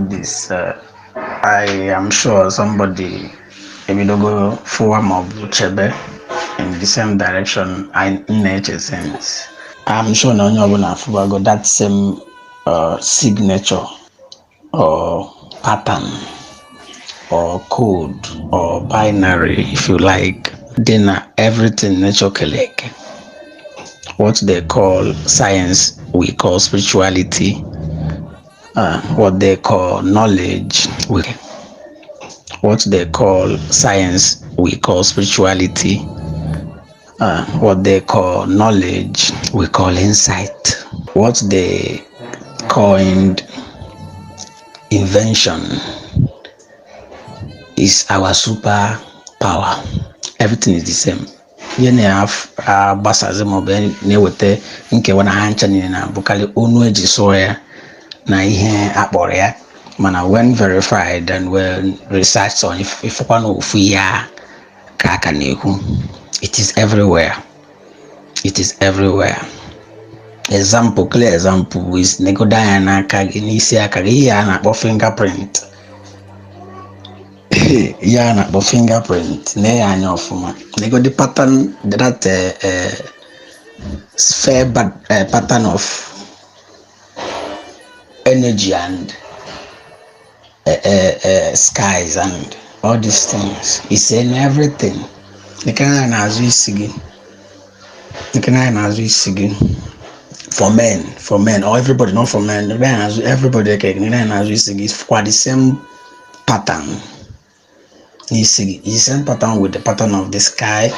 this. I am sure somebody maybe don't go forward of Chebe in the same direction in nature sense. I'm sure no one will go that same signature or pattern or code or binary, if you like. Then everything nature collect. What they call science, we call spirituality. What they call knowledge, what they call science, we call spirituality. What they call knowledge, we call insight. What they coined invention is our super power. Everything is the same. You have basazi mobe na-eweta nkewa na ha ncha niile na bụkarị onu eji sụọ ya na ihe akpọrọ ya, mana when verified and when researched on ifụkwa na ofu ya ka aka na-ekwu, it is everywhere. It is everywhere. Example, clear example is negoda ya n'aka gị n'isi aka gị, ihe a na-akpọ fingerprint. Ya na-akpọ fingerprint na ya anya ọfụma. Nego the pattern, that sphere pattern of energy and skies and all these things. It's in everything. The kind of for men or everybody, not for men. Everybody is quite the same pattern. The same pattern with the pattern of the sky.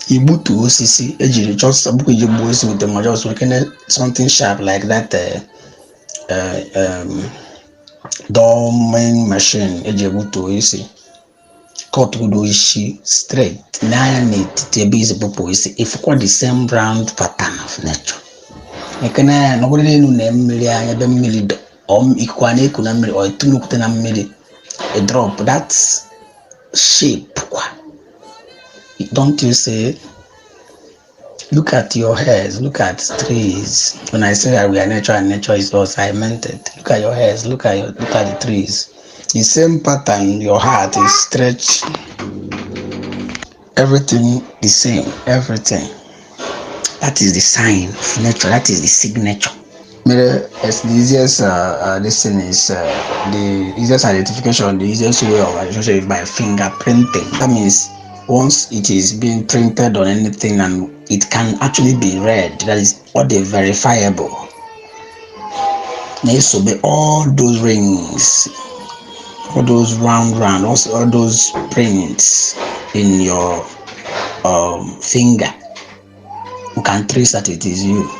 Igbo to OCC, just a book with the just looking at something sharp like that. Dorming machine, Ejbu to OCC. Cut to do ishi straight. Now need to be if quite the same round pattern of nature. You can nobody know name million equane kunamili or tunuktenamili a drop. That's shape. Don't you say? Look at your hairs, look at trees. When I say that we are nature and nature is us, I meant it. Look at your hairs, look at the trees. The same pattern, your heart is stretched. Everything the same, everything. That is the sign of nature, that is the signature. The easiest this is the easiest identification, the easiest way of identification is by fingerprinting. That means once it is being printed on anything and it can actually be read, that is what the verifiable. Needs to be all those rings, all those round, all those prints in your finger. You can trace that it is you.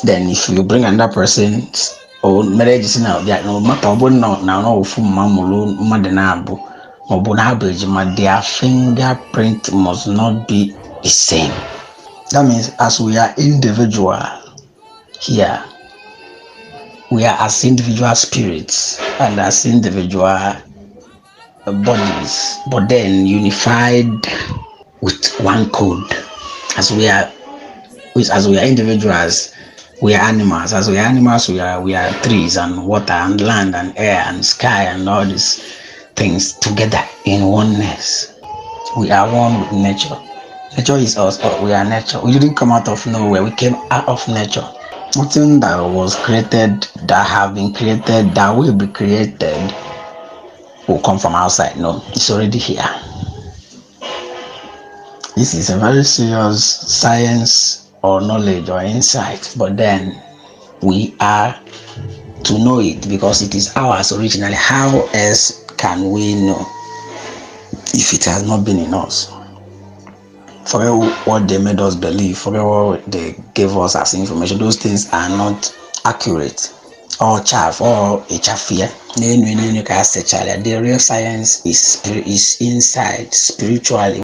Then if you bring another person's own marriage now, no matter what now from mamulu madenabu or bonabage, their fingerprint must not be the same. That means as we are individual here, we are as individual spirits and as individual bodies, but then unified with one code. As we are individuals, we are animals. As we are animals, we are trees and water and land and air and sky and all these things together in oneness. We are one with nature. Nature is us. We are nature. We didn't come out of nowhere. We came out of nature. Nothing that was created, that have been created, that will be created, will come from outside. No, it's already here. This is a very serious science or knowledge or insight, but then we are to know it because it is ours originally. How else can we know if it has not been in us? Forget what they made us believe, forget what they gave us as information. Those things are not accurate or chaff or a chaffia. The real science is inside spiritually.